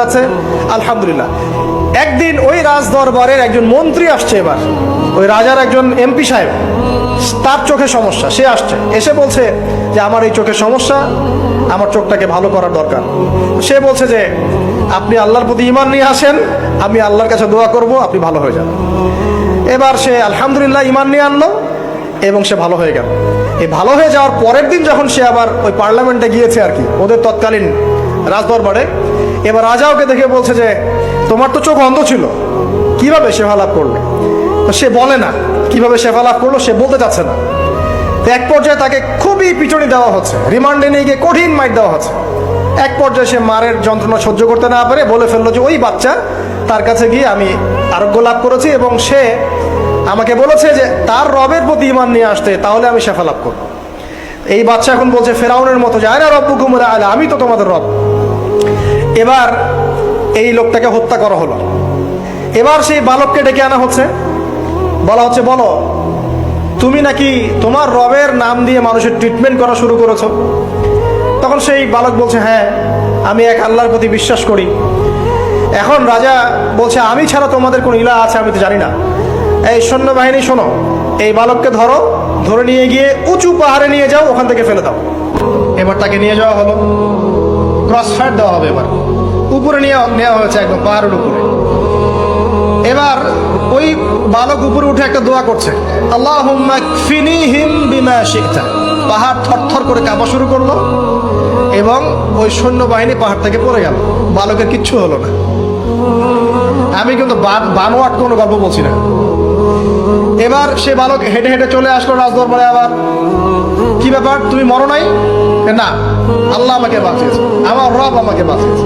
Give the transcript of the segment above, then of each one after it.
যাচ্ছে আলহামদুলিল্লাহ। একদিন ওই রাজ দরবারের একজন মন্ত্রী আসছে, এবার ওই রাজার একজন এমপি সাহেব, তার চোখে সমস্যা, সে আসছে, এসে বলছে যে আমার এই চোখের সমস্যা, আমার চোখটাকে ভালো করার দরকার। সে বলছে যে আপনি আল্লাহর প্রতি ঈমান নিয়ে আসেন, আমি আল্লাহর কাছে দোয়া করব, আপনি ভালো হয়ে যান। এবার সে আলহামদুলিল্লাহ ঈমান নিয়ে আনলো এবং সে ভালো হয়ে গেল। এই ভালো হয়ে যাওয়ার পরের দিন যখন সে আবার ওই পার্লামেন্টে গিয়েছে আর কি, ওদের তৎকালীন রাজদরবারে, এবার রাজা ওকে দেখে বলছে যে তোমার তো চোখ অন্ধ ছিল, কিভাবে শেফা লাভ করলে? তো সে বলে না কিভাবে শেফা লাভ করলো, সে বলতে চাচ্ছে না। তো এক পর্যায়ে তাকে খুবই পিটুনি দেওয়া হচ্ছে, রিমান্ডে নিয়ে গিয়ে কঠিন মাইট দেওয়া হচ্ছে। এক পর্যায়ে সে মারের যন্ত্রণা সহ্য করতে না পারে বলে ফেললো যে ওই বাচ্চা, তার কাছে গিয়ে আমি আরোগ্য লাভ করেছি এবং সে আমাকে বলেছে যে তার রবের প্রতি ঈমান নিয়ে আসতে, তাহলে আমি শেফা লাভ করব। এই বাচ্চা এখন বলছে ফেরাউনের মতো যে আয়না রব্বুকুমুল আ'লা, আমি তো তোমাদের রব। এবার এই লোকটাকে হত্যা করা হলো। এবার সেই বালককে ডেকে আনা হচ্ছে, বলা হচ্ছে বলো তুমি নাকি তোমার রবের নাম দিয়ে মানুষের ট্রিটমেন্ট করা শুরু করেছো? তখন সেই বালক বলছে হ্যাঁ, আমি এক আল্লাহর প্রতি বিশ্বাস করি। এখন রাজা বলছে আমি ছাড়া তোমাদের কোন ইলাহ আছে আমি তো জানি না। এই সৈন্যবাহিনী শোনো, এই বালককে ধরো, ধরে নিয়ে গিয়ে উঁচু পাহাড়ে নিয়ে যাও, ওখান থেকে ফেলে দাও। এবার তাকে নিয়ে যাওয়া হলো, ক্রস ফায়ার দেওয়া হবে, এবার উপরে নেওয়া হয়েছে একদম পাহাড়ের উপরে। এবার ওই বালক উপরে উঠে একটা দোয়া করছে, আল্লাহুম্মা কফিনিহিম বিমা শি'তা। পাহাড় থরথর করে কাঁপা শুরু করলো এবং ওই সৈন্যবাহিনী পাহাড় থেকে পড়ে গেল, বালকের কিচ্ছু হলো না। আমি কিন্তু বানোয়াট কোনো গল্প বলছি না। এবার সে বালক হেঁটে হেঁটে চলে আসলো রাজদরবারে। আবার কি ব্যাপার, তুমি মরো নাই? না, আল্লাহ আমাকে বাঁচিয়েছে, আমার রব আমাকে বাঁচিয়েছে।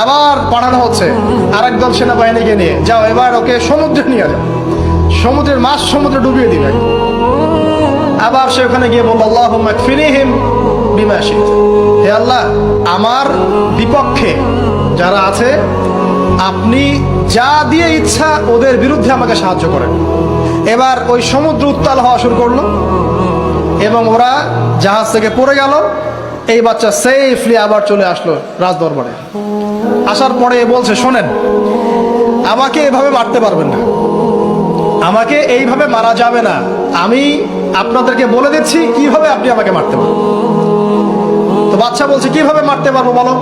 আবার পাঠানো হচ্ছে আরেক দল সেনাবাহিনীকে নিয়ে, যাও এবার ওকে সমুদ্রে নিয়ে যাও, সমুদ্রের মাছ সমুদ্রে ডুবিয়ে দিবে। আবার সে ওখানে গিয়ে বলল আল্লাহুম্মা কফিনিহিম বিমা শি'তা, হে আল্লাহ আমার বিপক্ষে যারা আছে আপনি যা দিয়ে ইচ্ছা ওদের বিরুদ্ধে আমাকে সাহায্য করেন। এবার ওই সমুদ্র উত্তাল হওয়া শুরু করলো এবং ওরা জাহাজ থেকে পড়ে গেল। এই বাচ্চা সেফলি আবার চলে আসলো রাজদরবারে। আসার পরে বলছে শোনেন, আমাকে এভাবে মারতে পারবেন না, আমাকে এইভাবে মারা যাবে না, আমি আপনাদেরকে বলে দিচ্ছি কিভাবে আপনি আমাকে মারতে পারবেন। তো বাচ্চা বলছে কিভাবে মারতে পারবো বলো?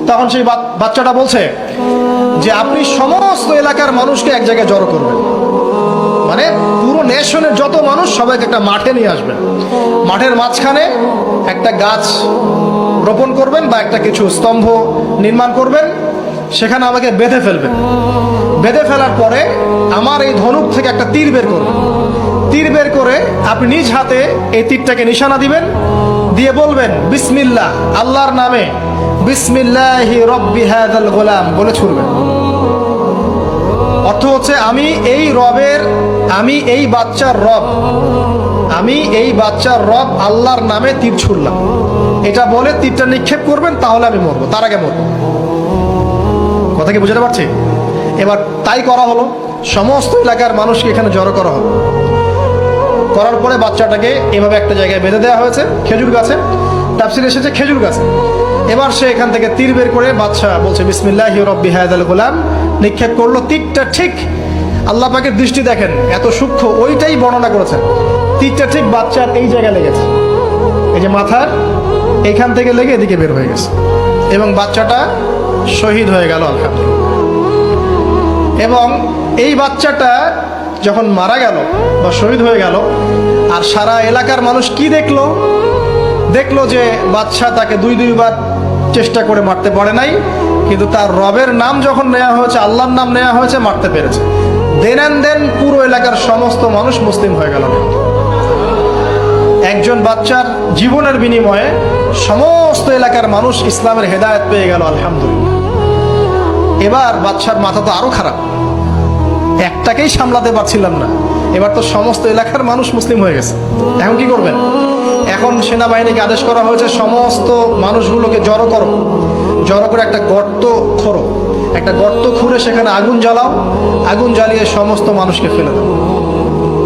তখন সেই বাচ্চাটা বলছে যে আপনি সমস্ত এলাকার মানুষকে এক জায়গায় জড়ো করবেন, মানে পুরো নেশনের যত মানুষ সবাইকে একটা মাঠে নিয়ে আসবেন, মাঠের মাঝখানে একটা গাছ রোপণ করবেন বা একটা কিছু স্তম্ভ নির্মাণ করবেন, সেখানে আমাকে বেঁধে ফেলবেন। বেঁধে ফেলার পরে আমার এই ধনুক থেকে একটা তীর বের করবেন, তীর বের করে আপনি নিজ হাতে এই তীরটাকে নিশানা দিবেন, দিয়ে বলবেন বিসমিল্লাহ, আল্লাহর নামে, বিসমিল্লাহি রব্বি হাযাল গোলাম বলে ছুড়বেন। অর্থ হচ্ছে আমি এই রবের, আমি এই বাচ্চার রব, আমি এই বাচ্চার রব আল্লাহর নামে তীর ছুড়লাম, এটা বলে তীরটা নিক্ষেপ করবেন, তাহলে আমি মরবো, তার আগে মরবো। কথা কি বুঝতে পারছি? এবার তাই করা হলো, সমস্ত এলাকার মানুষকে এখানে জড়ো করা হলো। করার পরে বাচ্চাটাকে এভাবে একটা জায়গায় বেঁধে দেওয়া হয়েছে, খেজুর গাছে, তাফসিরে এসেছে খেজুর গাছে। এবার সে এখান থেকে তীর বের করে বাচ্চা বলছে বিসমিল্লাহি রব্বি হাযাল গোলাম, নিক্ষেপ করলো। তীরটা ঠিক, আল্লাহ পাকের দৃষ্টি দেখেন এত সূক্ষ্ম, ওইটাই বর্ণনা করেছেন। তীরটা ঠিক বাচ্চার এই জায়গায় লেগেছে, এই যে মাথার এইখান থেকে লেগে এদিকে বের হয়ে গেছে এবং বাচ্চাটা শহীদ হয়ে গেল আলহামদুলিল্লাহ। এবং এই বাচ্চাটা যখন মারা গেল বা শহীদ হয়ে গেল, আর সারা এলাকার মানুষ কি দেখলো? দেখলো যে বাচ্চা তাকে দুইবার চেষ্টা করে মারতে পারে নাই, কিন্তু তার রবের নাম যখন নেওয়া হয়েছে, আল্লাহর নাম নেওয়া হয়েছে, মারতে পেরেছে। দেন পুরো এলাকার সমস্ত মানুষ মুসলিম হয়ে গেল। একজন বাচ্চার জীবনের বিনিময়ে সমস্ত এলাকার মানুষ ইসলামের হেদায়েত পেয়ে গেল আলহামদুলিল্লাহ। এবার বাচ্চার মাথা তো আরো খারাপ, একটাকেই সামলাতে পারছিলাম না, এবার তো সমস্ত এলাকার মানুষ মুসলিম হয়ে গেছে। এখন কি করবেন? এখন সেনাবাহিনীকে আদেশ করা হয়েছে সমস্ত মানুষগুলোকে জড়ো করো, জড়ো করে একটা গর্ত খোঁড়ো, একটা গর্ত খুঁড়ে সেখানে আগুন জ্বালাও, আগুন জ্বালিয়ে সমস্ত মানুষকে ফেলে দাও।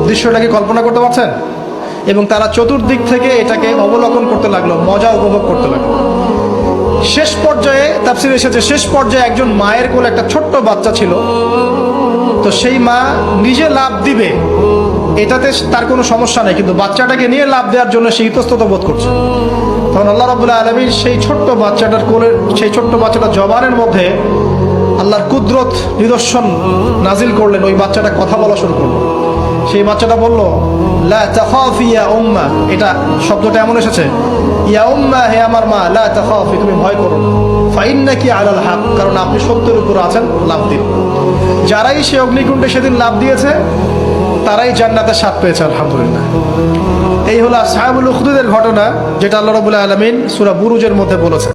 দৃশ্যটাকে কল্পনা করতে পারছেন? এবং তারা চতুর্দিক থেকে এটাকে অবলোকন করতে লাগলো, মজা উপভোগ করতে লাগলো। শেষ পর্যায়ে তাফসীরে এসেছে, শেষ পর্যায়ে একজন মায়ের কোলে একটা ছোট্ট বাচ্চা ছিল। তো সেই মা নিজে লাফ দিবে এটাতে তার কোনো সমস্যা নেই, কিন্তু বাচ্চাটাকে নিয়ে লাফ দেওয়ার জন্য সে ইতস্তত বোধ করছে। তখন আল্লাহ রাব্বুল আলামিন সেই ছোট্ট বাচ্চাটার কোলে, সেই ছোট্ট বাচ্চাটার জবানের মধ্যে আল্লাহর কুদরত নিদর্শন নাজিল করলেন। ওই বাচ্চাটা কথা বলা শুরু করলো। সেই বাচ্চাটা বলল, লা তাখাফি ইয়া উম্মা। এটা শব্দটা এমন এসেছে, ইয়া উম্মা, হে আমার মা, লা তাখাফি, তুমি ভয় করো না, ফাইন্নাকি আলাল হক, কারণ আপনি সত্যের উপর আছেন, লাভ দিন। যারাই সে অগ্নিকুণ্ডে সেদিন লাভ দিয়েছে তারাই জান্নাতের স্বাদ পেয়েছে, আলহামদুলিল্লাহ। এই হলো আসহাবুল উখদুদের ঘটনা, যেটা আল্লাহ রাব্বুল আলামিন সূরা বুরুজের মধ্যে বলেছেন।